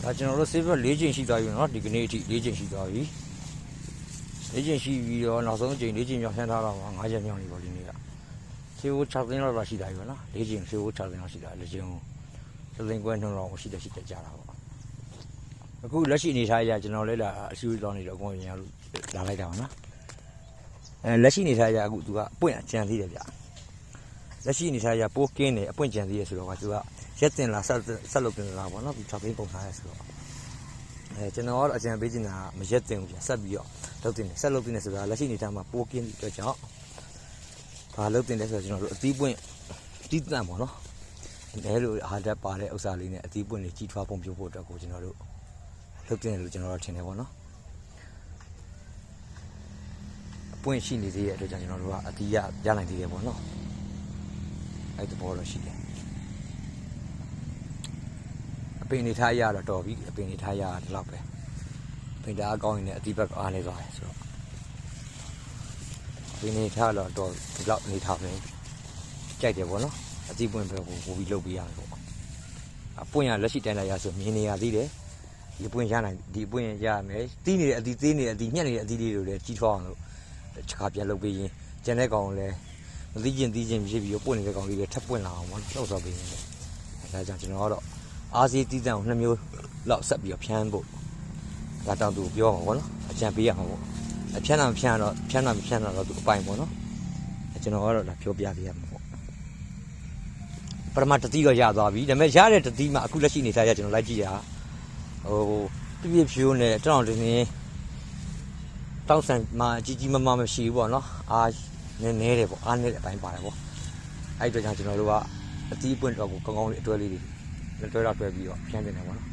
ဒါကျွန်တော်တို့ save 4ချိန်ရှိသွားပြီနော်ဒီကနေ့အထိ4ချိန်ရှိသွားပြီ4ချိန်ရှိပြီးတော့နောက်ဆုံးအချိန်4ချိန်မြောက်ဆန်းထားတော့5ချက်မြောက်နေပါဒီနေ့ကဆေးဝါး6သိန်းလောက်ရှိတာပြီနော်4ချိန်ဆေးဝါး6သိန်းလောက်ရှိတာလက်ချင်း7သိန်းခွဲနှုန်းလောက်ရှိကြတာပေါ့အခုလက်ရှိအနေထားအရကျွန်တော်လည်းလာအရှိတောင်းနေတော့အကုန်ရင်လို့လာလိုက်တာပါနော်လက်ရှိအနေထားအရအခုသူကအပွင့်အကြံသေးတယ်ဗျလက်ရှိအနေထားအရပိုးကင်းတယ်အပွင့်ကြံသေးတယ်ဆိုတော့ကသူကရက်တင်လာဆက်လုပ်တင်လာပေါ့နော်6သိန်းပုံထားရဲဆိုတော့ကျွန်တော်ကတော့အကြံပေးချင်တာမရက်တင်ဘူးဗျဆက်ပြီးတော့လုပ်တင်တယ်ဆက်လုပ်တင်တယ်ဆိုတာလက်ရှိအနေထားမှာပိုးကင်းပြီးတော့ကြောင့်ဘာလုပ်တင်လဲဆိုတော့ကျွန်တော်တို့အသီးပွင့်တီးတန့်ပေါ့နော်အဲလိုဟာတက်ပါတဲ့ဥစ္စာလေးနဲ့အသီးပွင့်တွေကြီးထွားပုံပြဖို့အတွက်ကိုကျွန်တော်တို့လုပ်တင်တယ်လို့ကျွန်တော်တို့ထင်တယ်ပေါ့နော်အပွင့်ရှိနေသေးတဲ့အတွက်ကြောင့်ကျွန်တော်တို့ကအသီးရနိုင်သေးတယ်ပေါ့နော်အဲ့ဒီဘောတော့ရှိတယ်အပင်နေထားရတော့တော်ပြီအပင်နေထားရဒီလောက်ပဲပင်တာအကောင်းရင်လည်းအသီးဘက်အားနေသွားတယ်ဆိုတော့ပင်နေထားတော့တော်ဒီလောက်နေထားပဲကြိုက်တယ်ပေါ့နော်အသီးပွင့်ပဲပို့ပြီးလုပ်ပေးရမယ်ပေါ့အပွင့်ရလက်ရှိတိုင်းလိုက်ရဆိုမြင်နေရသေးတယ်ဒီပွင့်ရနိုင်ဒီပွင့်ရမယ်တီးနေတဲ့အသီးသေးနေတဲ့အသီးညက်နေတဲ့အသီးလေးတွေလည်းကြီးထွားအောင်လို့တစ်ခါပြန်လုပ်ပေးရင်ကျန်တဲ့ကောင်လည်းမသိချင်းဖြစ်ပြီးပွင့်နေတဲ့ကောင်လေးတွေထပ်ပွင့်လာအောင်ပေါ့လှုပ်ဆော်ပေးရင်ဒါကြောင့်ကျွန်တော်ကတော့အားစီးတီးတန်းကို2မျိုးလောက်ဆက်ပြီးတော့ဖြန်းဖို့ဒါတောင်သူပြောမှာပေါ့နော်အကြံပေးရမှာပေါ့ဖြန်းတာဖြန်းတော့သူအပိုင်ပေါ့နော်ကျွန်တော်ကတော့ဒါပြောပြပေးရမှာပေါ့ပထမတတိတော့ရသွားပြီဒါပေမဲ့ရတဲ့တတိမှာအခုလက်ရှိနေထားရကျွန်တော်လိုက်ကြည့်ရပြဖြိုးနဲ့တောင်းတင်းတောက်ဆန်မှာကြီးမမရှိဘူးပေါ့နော်အားနေတယ်ပေါ့အားနေတဲ့အပိုင်းပါတယ်ပေါ့အဲ့အတွက်ကြောင့်ကျွန်တော်တို့ကအသီးပွင့်တော့ကိုကောင်းကောင်းလေးအတွဲလေးတွေတွဲတော့တွဲပြီးတော့ဖြန်းတင်တယ်ပေါ့နော်